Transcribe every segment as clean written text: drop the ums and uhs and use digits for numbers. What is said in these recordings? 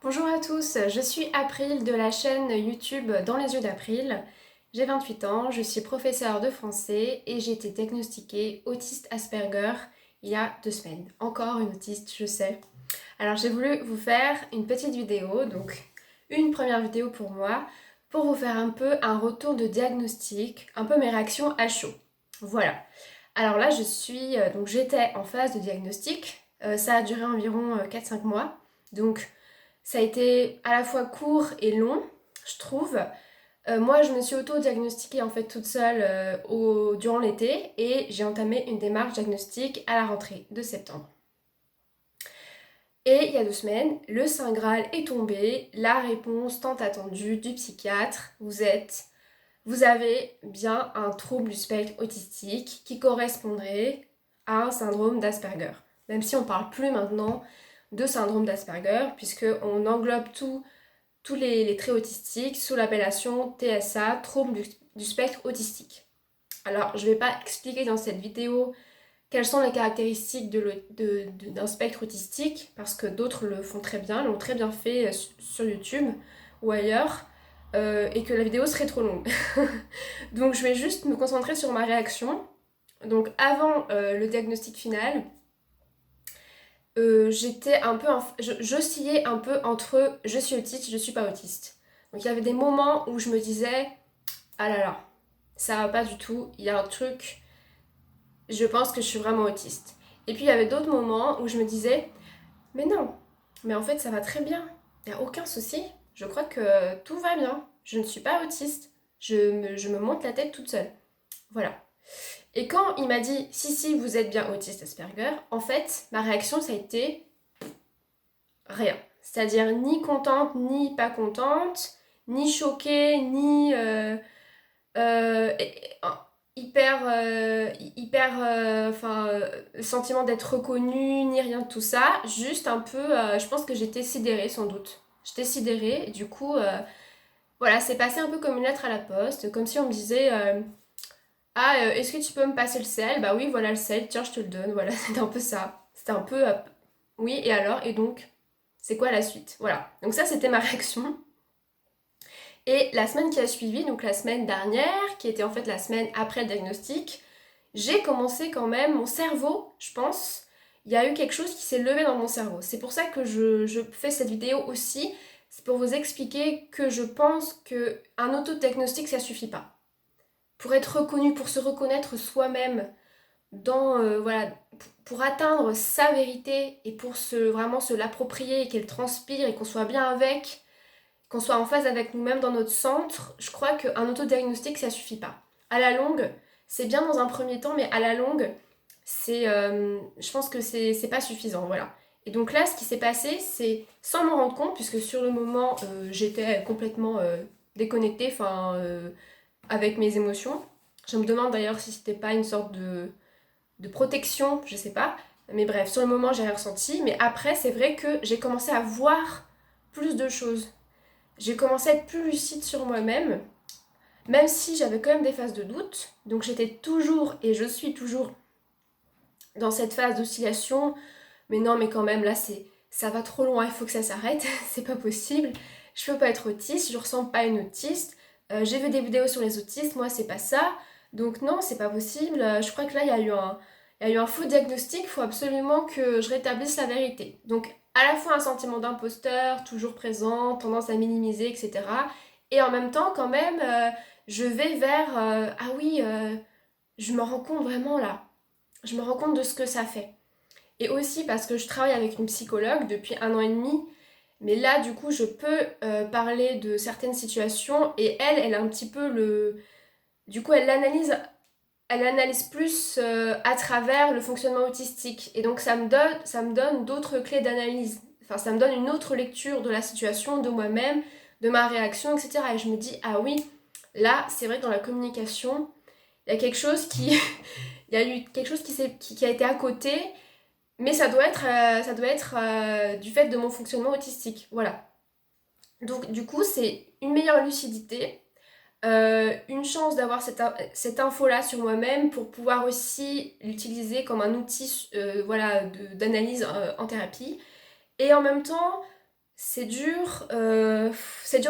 Bonjour à tous, je suis April de la chaîne YouTube Dans les yeux d'April. J'ai 28 ans, je suis professeure de français et j'ai été diagnostiquée autiste Asperger il y a 2 semaines. Encore une autiste, je sais. Alors j'ai voulu vous faire une petite vidéo, donc une première vidéo pour moi, pour vous faire un peu un retour de diagnostic, un peu mes réactions à chaud. Voilà. Alors là, donc j'étais en phase de diagnostic. Ça a duré environ 4-5 mois. Donc ça a été à la fois court et long, je trouve. Moi, je me suis auto-diagnostiquée en fait toute seule durant l'été et j'ai entamé une démarche diagnostique à la rentrée de septembre. Et il y a 2 semaines, le Saint Graal est tombé, la réponse tant attendue du psychiatre, vous avez bien un trouble du spectre autistique qui correspondrait à un syndrome d'Asperger. Même si on ne parle plus maintenant de syndrome d'Asperger, puisqu'on englobe tous les traits autistiques sous l'appellation TSA, trouble du spectre autistique. Alors, je ne vais pas expliquer dans cette vidéo quelles sont les caractéristiques d'un spectre autistique, parce que d'autres le font très bien, l'ont très bien fait sur YouTube ou ailleurs, et que la vidéo serait trop longue. Donc je vais juste me concentrer sur ma réaction. Donc avant le diagnostic final, j'oscillais un peu entre je suis autiste, je suis pas autiste. Donc il y avait des moments où je me disais ah là là, ça va pas du tout, il y a un truc, je pense que je suis vraiment autiste. Et puis il y avait d'autres moments où je me disais mais non, mais en fait ça va très bien, il n'y a aucun souci, je crois que tout va bien, je ne suis pas autiste, je me monte la tête toute seule. Voilà. Et quand il m'a dit si si vous êtes bien autiste Asperger, en fait ma réaction ça a été rien. C'est-à-dire ni contente, ni pas contente, ni choquée, ni euh, sentiment d'être reconnue, ni rien de tout ça. Juste un peu, je pense que j'étais sidérée sans doute. J'étais sidérée et du coup, voilà, c'est passé un peu comme une lettre à la poste, comme si on me disait est-ce que tu peux me passer le sel? Bah oui, voilà le sel, tiens, je te le donne. Voilà, c'était un peu ça. C'était un peu oui, et alors? Et donc? C'est quoi la suite? Voilà. Donc ça, c'était ma réaction. Et la semaine qui a suivi, donc la semaine dernière, qui était en fait la semaine après le diagnostic, j'ai commencé quand même, mon cerveau, je pense, il y a eu quelque chose qui s'est levé dans mon cerveau. C'est pour ça que je fais cette vidéo aussi. C'est pour vous expliquer que je pense qu'un autodiagnostic, ça suffit pas. Pour être reconnu, pour se reconnaître soi-même, voilà, pour atteindre sa vérité et pour vraiment se l'approprier et qu'elle transpire et qu'on soit bien avec, qu'on soit en phase avec nous-mêmes dans notre centre, je crois qu'un autodiagnostic ça suffit pas. À la longue, c'est bien dans un premier temps, mais à la longue, je pense que c'est pas suffisant, voilà. Et donc là, ce qui s'est passé, c'est sans m'en rendre compte, puisque sur le moment, j'étais complètement déconnectée, avec mes émotions. Je me demande d'ailleurs si c'était pas une sorte de protection, je sais pas. Mais bref, sur le moment, j'ai rien ressenti. Mais après, c'est vrai que j'ai commencé à voir plus de choses. J'ai commencé à être plus lucide sur moi-même, même si j'avais quand même des phases de doute. Donc j'étais toujours, et je suis toujours, dans cette phase d'oscillation. Mais non, mais quand même, là, ça va trop loin, il faut que ça s'arrête. C'est pas possible. Je peux pas être autiste, je ressemble pas à une autiste. J'ai vu des vidéos sur les autistes, moi, c'est pas ça. Donc non, c'est pas possible. Je crois que là, il y a eu un faux diagnostic. Il faut absolument que je rétablisse la vérité. Donc, à la fois un sentiment d'imposteur, toujours présent, tendance à minimiser, etc. Et en même temps, quand même, je vais vers ah oui, je me rends compte vraiment là. Je me rends compte de ce que ça fait. Et aussi parce que je travaille avec une psychologue depuis 1 an et demi. Mais là, du coup, je peux parler de certaines situations et elle a un petit peu le... Du coup, elle analyse plus à travers le fonctionnement autistique. Et donc, ça me donne d'autres clés d'analyse. Enfin, ça me donne une autre lecture de la situation, de moi-même, de ma réaction, etc. Et je me dis, ah oui, là, c'est vrai que dans la communication, il y a quelque chose qui... il y a eu quelque chose qui a été à côté, mais ça doit être du fait de mon fonctionnement autistique. Voilà. Donc, du coup, c'est une meilleure lucidité, une chance d'avoir cette info-là sur moi-même pour pouvoir aussi l'utiliser comme un outil voilà, d'analyse en thérapie. Et en même temps, c'est dur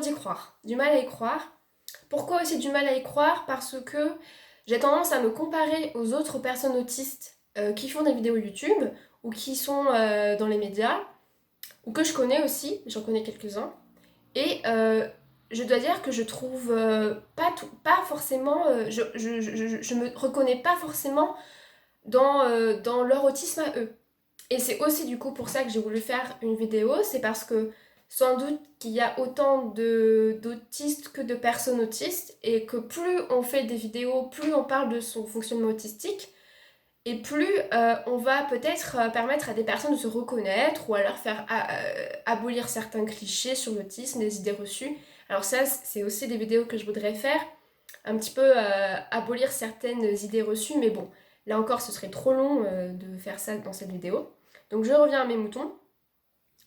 d'y croire, du mal à y croire. Pourquoi aussi du mal à y croire? Parce que j'ai tendance à me comparer aux autres personnes autistes qui font des vidéos YouTube ou qui sont dans les médias, ou que je connais aussi, j'en connais quelques-uns. Et je dois dire que je trouve pas forcément, je me reconnais pas forcément dans leur autisme à eux. Et c'est aussi du coup pour ça que j'ai voulu faire une vidéo, c'est parce que sans doute qu'il y a autant d'autistes que de personnes autistes, et que plus on fait des vidéos, plus on parle de son fonctionnement autistique, et plus on va peut-être permettre à des personnes de se reconnaître, ou alors faire abolir certains clichés sur l'autisme, des idées reçues. Alors ça, c'est aussi des vidéos que je voudrais faire, un petit peu abolir certaines idées reçues, mais bon, là encore, ce serait trop long de faire ça dans cette vidéo. Donc je reviens à mes moutons.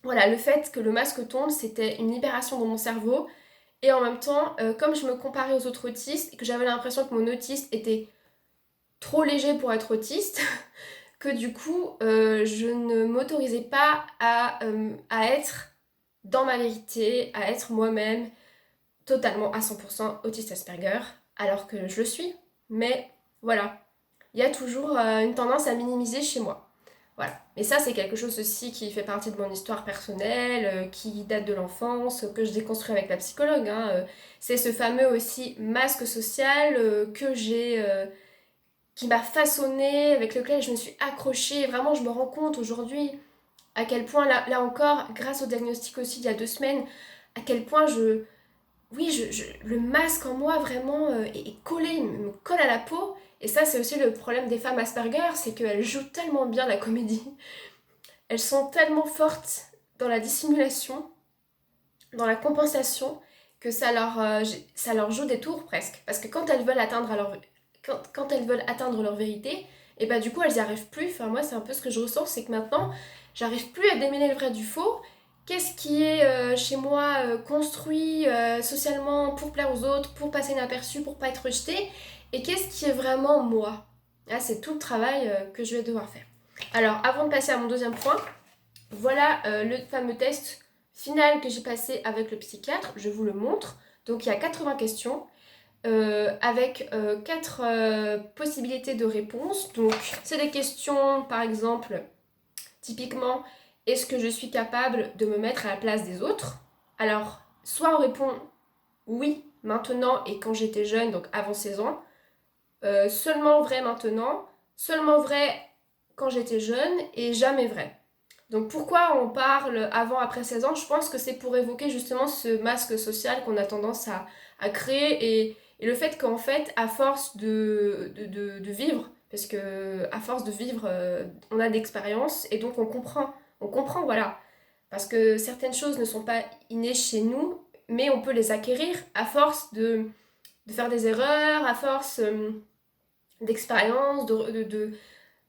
Voilà, le fait que le masque tombe, c'était une libération dans mon cerveau, et en même temps, comme je me comparais aux autres autistes, et que j'avais l'impression que mon autiste était trop léger pour être autiste, que du coup, je ne m'autorisais pas à être dans ma vérité, à être moi-même, totalement à 100% autiste Asperger, alors que je le suis. Mais voilà, il y a toujours une tendance à minimiser chez moi. Voilà. Et ça, c'est quelque chose aussi qui fait partie de mon histoire personnelle, qui date de l'enfance, que je déconstruis avec la psychologue, hein. C'est ce fameux aussi masque social qui m'a façonné, avec lequel je me suis accrochée. Vraiment, je me rends compte aujourd'hui à quel point, là encore, grâce au diagnostic aussi il y a 2 semaines, à quel point le masque en moi vraiment est collé, il me colle à la peau. Et ça, c'est aussi le problème des femmes Asperger, c'est qu'elles jouent tellement bien la comédie. Elles sont tellement fortes dans la dissimulation, dans la compensation, que ça leur joue des tours presque. Parce que quand elles veulent quand elles veulent atteindre leur vérité, et bah du coup elles n'y arrivent plus. Enfin moi c'est un peu ce que je ressens, c'est que maintenant j'arrive plus à démêler le vrai du faux. Qu'est-ce qui est chez moi construit socialement pour plaire aux autres, pour passer inaperçu, pour pas être rejeté, et qu'est-ce qui est vraiment moi? Là c'est tout le travail que je vais devoir faire. Alors avant de passer à mon deuxième point, voilà le fameux test final que j'ai passé avec le psychiatre, je vous le montre. Donc il y a 80 questions avec 4 possibilités de réponse. Donc c'est des questions par exemple, typiquement, est-ce que je suis capable de me mettre à la place des autres? Alors soit on répond oui maintenant et quand j'étais jeune, donc avant 16 ans, seulement vrai maintenant, seulement vrai quand j'étais jeune et jamais vrai. Donc pourquoi on parle avant, après 16 ans? Je pense que c'est pour évoquer justement ce masque social qu'on a tendance à créer, et le fait qu'en fait, à force de vivre, parce que à force de vivre, on a d'expérience et donc on comprend, voilà. Parce que certaines choses ne sont pas innées chez nous, mais on peut les acquérir à force de faire des erreurs, à force d'expérience,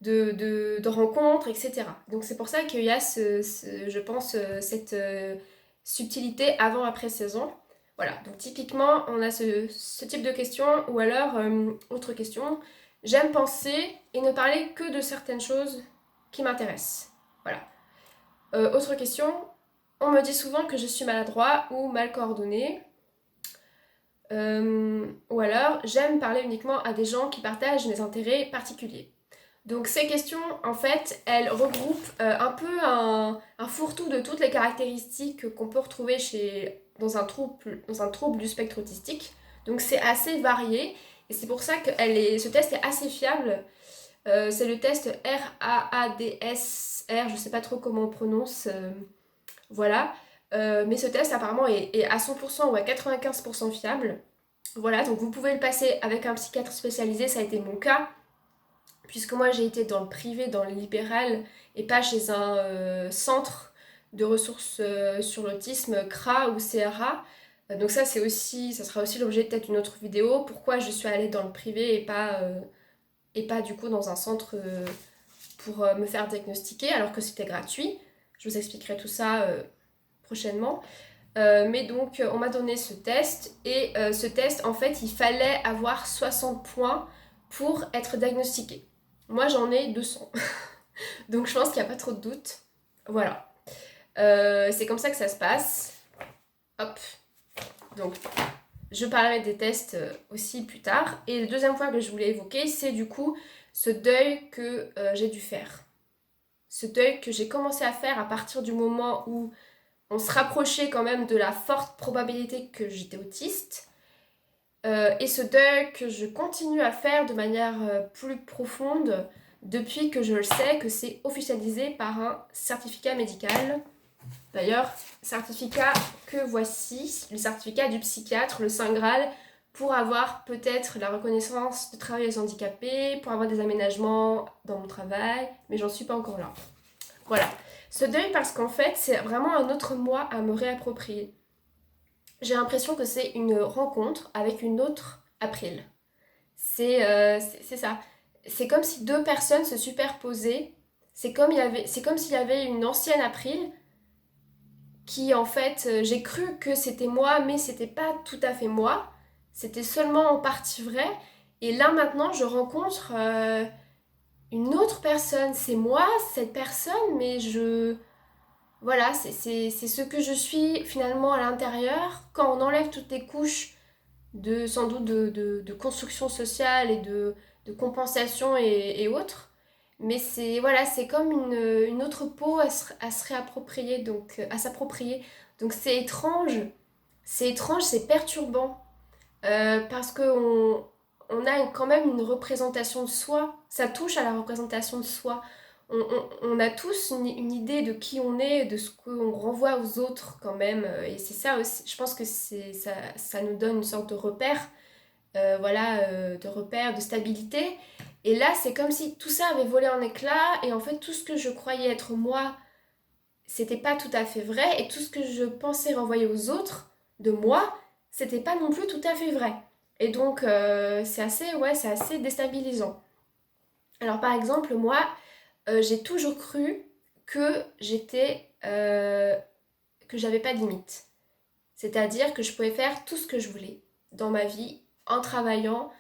de rencontres, etc. Donc c'est pour ça qu'il y a, je pense, cette subtilité avant-après saison. Voilà, donc typiquement, on a ce type de questions, ou alors, autre question, j'aime penser et ne parler que de certaines choses qui m'intéressent. Voilà. Autre question, on me dit souvent que je suis maladroit ou mal coordonné. Ou alors, j'aime parler uniquement à des gens qui partagent mes intérêts particuliers. Donc ces questions, en fait, elles regroupent un peu un fourre-tout de toutes les caractéristiques qu'on peut retrouver dans un trouble du spectre autistique. Donc c'est assez varié, et c'est pour ça que ce test est assez fiable. C'est le test RAADSR, je ne sais pas trop comment on prononce, voilà. Mais ce test apparemment est à 100% ou à 95% fiable. Voilà, donc vous pouvez le passer avec un psychiatre spécialisé, ça a été mon cas, puisque moi j'ai été dans le privé, dans le libéral, et pas chez un centre de ressources sur l'autisme, CRA ou CRA. Donc ça sera aussi l'objet de peut-être une autre vidéo, pourquoi je suis allée dans le privé et pas du coup dans un centre pour me faire diagnostiquer, alors que c'était gratuit. Je vous expliquerai tout ça prochainement. Mais donc on m'a donné ce test, et ce test en fait il fallait avoir 60 points pour être diagnostiqué. Moi j'en ai 200. Donc je pense qu'il n'y a pas trop de doute. Voilà. C'est comme ça que ça se passe. Hop. Donc, je parlerai des tests aussi plus tard. Et le deuxième point que je voulais évoquer, c'est du coup ce deuil que j'ai dû faire. Ce deuil que j'ai commencé à faire à partir du moment où on se rapprochait quand même de la forte probabilité que j'étais autiste. Et ce deuil que je continue à faire de manière plus profonde depuis que je le sais que c'est officialisé par un certificat médical. D'ailleurs, certificat que voici, le certificat du psychiatre, le Saint Graal, pour avoir peut-être la reconnaissance de travailleuse handicapée, pour avoir des aménagements dans mon travail, mais j'en suis pas encore là. Voilà. Ce deuil parce qu'en fait, c'est vraiment un autre moi à me réapproprier. J'ai l'impression que c'est une rencontre avec une autre April. C'est ça. C'est comme si deux personnes se superposaient. C'est comme s'il y avait une ancienne April qui, en fait, j'ai cru que c'était moi, mais c'était pas tout à fait moi. C'était seulement en partie vrai. Et là, maintenant, je rencontre une autre personne. C'est moi, cette personne, mais je... Voilà, c'est ce que je suis finalement à l'intérieur. Quand on enlève toutes les couches sans doute de construction sociale et de compensation et autres. Mais c'est voilà, c'est comme une autre peau à se réapproprier, donc à s'approprier. Donc c'est étrange, c'est perturbant. Parce qu'on on a quand même une représentation de soi. Ça touche à la représentation de soi. On a tous une idée de qui on est, de ce qu'on renvoie aux autres quand même. Et c'est ça aussi, je pense que ça nous donne une sorte de repère, de repère, de stabilité. Et là, c'est comme si tout ça avait volé en éclats et en fait, tout ce que je croyais être moi, c'était pas tout à fait vrai. Et tout ce que je pensais renvoyer aux autres de moi, c'était pas non plus tout à fait vrai. Et donc, c'est assez déstabilisant. Alors, par exemple, moi, j'ai toujours cru que que j'avais pas de limite. C'est-à-dire que je pouvais faire tout ce que je voulais dans ma vie en travaillant.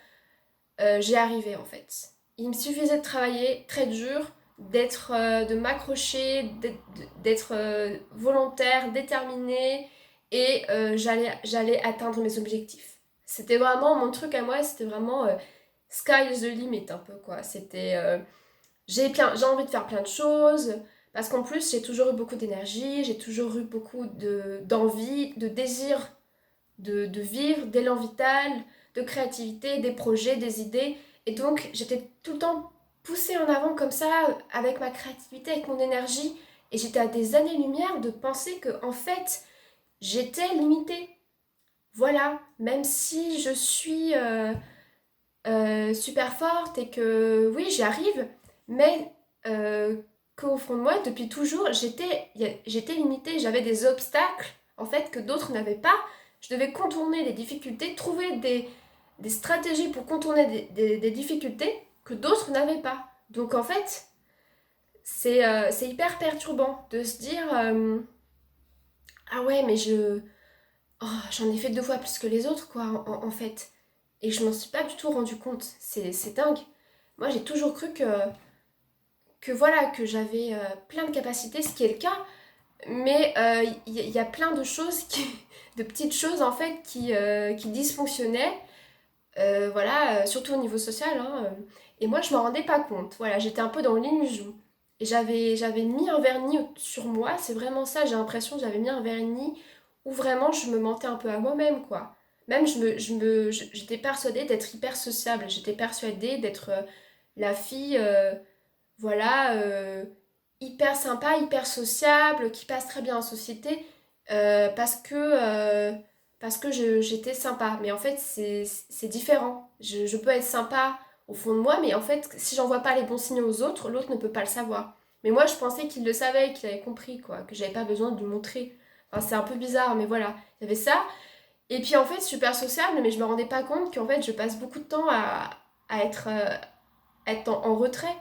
J'y arrivais en fait. Il me suffisait de travailler très dur, de m'accrocher, d'être volontaire, déterminée et j'allais atteindre mes objectifs. C'était vraiment mon truc à moi, c'était vraiment sky is the limit un peu quoi. C'était j'ai envie de faire plein de choses parce qu'en plus j'ai toujours eu beaucoup d'énergie, j'ai toujours eu beaucoup d'envie, de désir de vivre, d'élan vital, de créativité, des projets, des idées. Et donc j'étais tout le temps poussée en avant comme ça avec ma créativité, avec mon énergie. Et j'étais à des années-lumière de penser que en fait j'étais limitée. Voilà, même si je suis super forte et que oui, j'y arrive, mais qu'au fond de moi, depuis toujours, j'étais limitée, j'avais des obstacles en fait que d'autres n'avaient pas. Je devais contourner les difficultés, trouver des stratégies pour contourner des difficultés que d'autres n'avaient pas. Donc en fait, c'est hyper perturbant de se dire ah ouais, mais j'en ai fait deux fois plus que les autres, quoi, en fait. Et je m'en suis pas du tout rendu compte. C'est dingue. Moi, j'ai toujours cru que voilà, que j'avais plein de capacités, ce qui est le cas. Mais y a plein de choses, de petites choses, en fait, qui dysfonctionnaient. Surtout au niveau social. Hein, et moi, je m'en rendais pas compte. Voilà, j'étais un peu dans l'illusion. Et j'avais mis un vernis sur moi. C'est vraiment ça, j'ai l'impression que j'avais mis un vernis où vraiment je me mentais un peu à moi-même, quoi. Même j'étais persuadée d'être hyper sociable. J'étais persuadée d'être la fille, voilà, hyper sympa, hyper sociable, qui passe très bien en société, parce que j'étais sympa. Mais en fait, c'est différent. Je peux être sympa au fond de moi, mais en fait, si j'envoie pas les bons signaux aux autres, l'autre ne peut pas le savoir. Mais moi, je pensais qu'il le savait, qu'il avait compris, quoi, que j'avais pas besoin de lui montrer. Enfin, c'est un peu bizarre, mais voilà, il y avait ça. Et puis en fait, super sociable, mais je me rendais pas compte qu'en fait, je passe beaucoup de temps à être en retrait,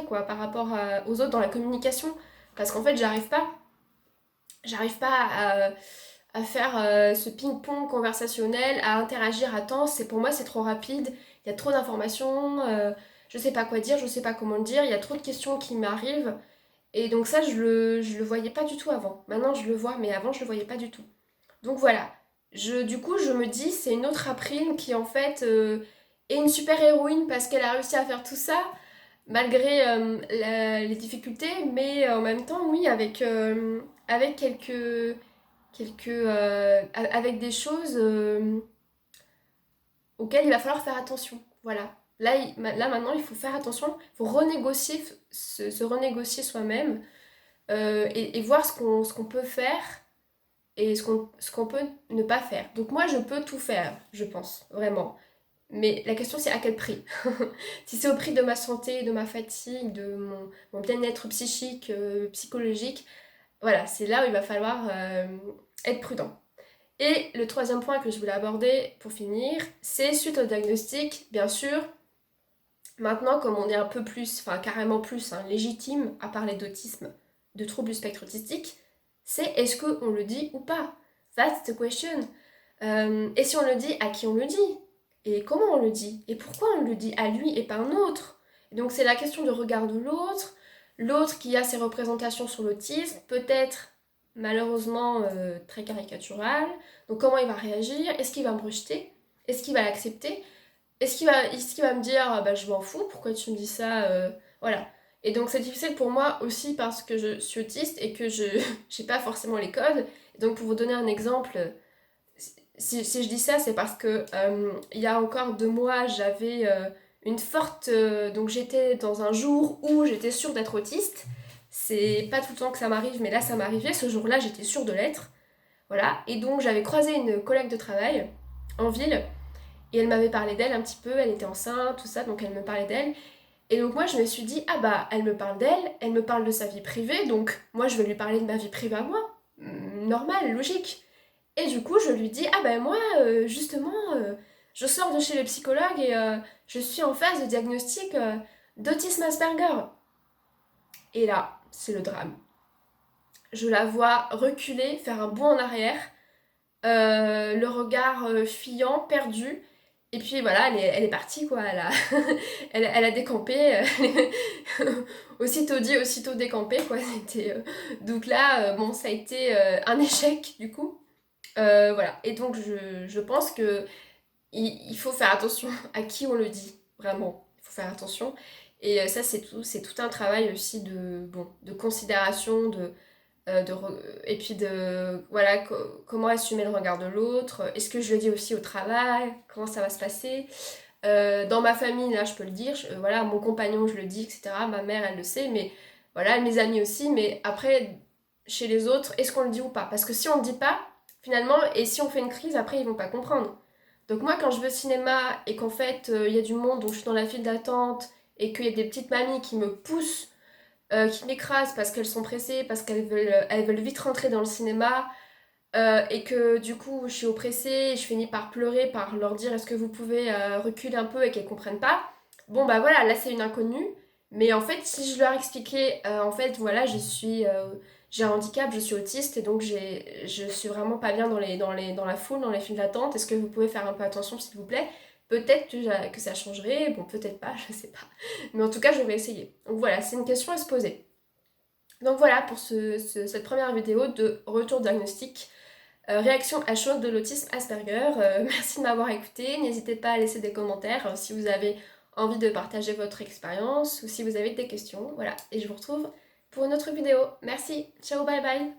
quoi, par rapport aux autres dans la communication. Parce qu'en fait, j'arrive pas à faire ce ping-pong conversationnel, à interagir à temps. Pour moi, c'est trop rapide. Il y a trop d'informations. Je sais pas quoi dire, je sais pas comment le dire. Il y a trop de questions qui m'arrivent. Et donc ça, je le voyais pas du tout avant. Maintenant, je le vois, mais avant, je le voyais pas du tout. Donc voilà. Du coup, je me dis, c'est une autre April qui, en fait, est une super héroïne parce qu'elle a réussi à faire tout ça, malgré les difficultés, mais en même temps, oui, avec avec des choses auxquelles il va falloir faire attention. Voilà. Là maintenant, il faut faire attention, il faut renégocier, se renégocier soi-même et voir ce qu'on peut faire et ce qu'on peut ne pas faire. Donc moi, je peux tout faire, je pense, vraiment. Mais la question, c'est à quel prix. Si c'est au prix de ma santé, de ma fatigue, de mon bien-être psychique, psychologique, voilà, c'est là où il va falloir être prudent. Et le troisième point que je voulais aborder pour finir, c'est suite au diagnostic, bien sûr. Maintenant, comme on est un peu plus, enfin carrément plus, hein, légitime à parler d'autisme, de troubles du spectre autistique, c'est est-ce qu'on le dit ou pas? That's the question. Et si on le dit, à qui on le dit? Et comment on le dit? Et pourquoi on le dit à lui et pas à un autre? Et donc c'est la question de regard de l'autre, l'autre qui a ses représentations sur l'autisme, peut-être malheureusement très caricatural. Donc comment il va réagir? Est-ce qu'il va me rejeter? Est-ce qu'il va l'accepter? Est-ce qu'il va me dire ah bah je m'en fous, pourquoi tu me dis ça voilà. Et donc c'est difficile pour moi aussi parce que je suis autiste et que je j'ai pas forcément les codes. Et donc pour vous donner un exemple, si je dis ça, c'est parce que il y a encore 2 mois, j'avais une forte. Donc j'étais dans un jour où j'étais sûre d'être autiste. C'est pas tout le temps que ça m'arrive, mais là ça m'arrivait. Ce jour-là, j'étais sûre de l'être. Voilà. Et donc j'avais croisé une collègue de travail en ville et elle m'avait parlé d'elle un petit peu. Elle était enceinte, tout ça, donc elle me parlait d'elle. Et donc moi je me suis dit, ah bah elle me parle d'elle, elle me parle de sa vie privée, donc moi je vais lui parler de ma vie privée à moi. Normal, logique. Et du coup, je lui dis, ah ben moi, justement, je sors de chez le psychologue et je suis en phase de diagnostic d'autisme Asperger. Et là, c'est le drame. Je la vois reculer, faire un bond en arrière, le regard fuyant, perdu. Et puis voilà, elle est partie quoi, elle a décampé, aussitôt dit, aussitôt décampé quoi. Donc là, bon, ça a été un échec du coup. Voilà, et donc je pense que il faut faire attention à qui on le dit, vraiment. Il faut faire attention. Et ça, c'est tout un travail aussi de considération, et puis de, voilà, comment assumer le regard de l'autre. Est-ce que je le dis aussi au travail? Comment ça va se passer? Dans ma famille, là, je peux le dire. Voilà, mon compagnon, je le dis, etc. Ma mère, elle le sait, mais voilà, mes amis aussi. Mais après, chez les autres, est-ce qu'on le dit ou pas? Parce que si on le dit pas, finalement, et si on fait une crise, après, ils vont pas comprendre. Donc moi, quand je vais au cinéma et qu'en fait, il y a du monde, donc je suis dans la file d'attente, et qu'il y a des petites mamies qui me poussent, qui m'écrasent parce qu'elles sont pressées, parce qu'elles veulent vite rentrer dans le cinéma, et que du coup je suis oppressée et je finis par pleurer, par leur dire est-ce que vous pouvez reculer un peu et qu'elles comprennent pas. Bon bah voilà, là c'est une inconnue, mais en fait si je leur expliquais en fait voilà j'ai un handicap, je suis autiste et donc je suis vraiment pas bien dans la foule, dans les files d'attente, est-ce que vous pouvez faire un peu attention s'il vous plaît? Peut-être que ça changerait, bon peut-être pas, je sais pas, mais en tout cas j'aurais essayé. Donc voilà, c'est une question à se poser. Donc voilà pour cette première vidéo de retour diagnostic. Réaction à chaud de l'autisme Asperger. Merci de m'avoir écouté. N'hésitez pas à laisser des commentaires si vous avez envie de partager votre expérience ou si vous avez des questions. Voilà, et je vous retrouve pour une autre vidéo. Merci, ciao, bye bye.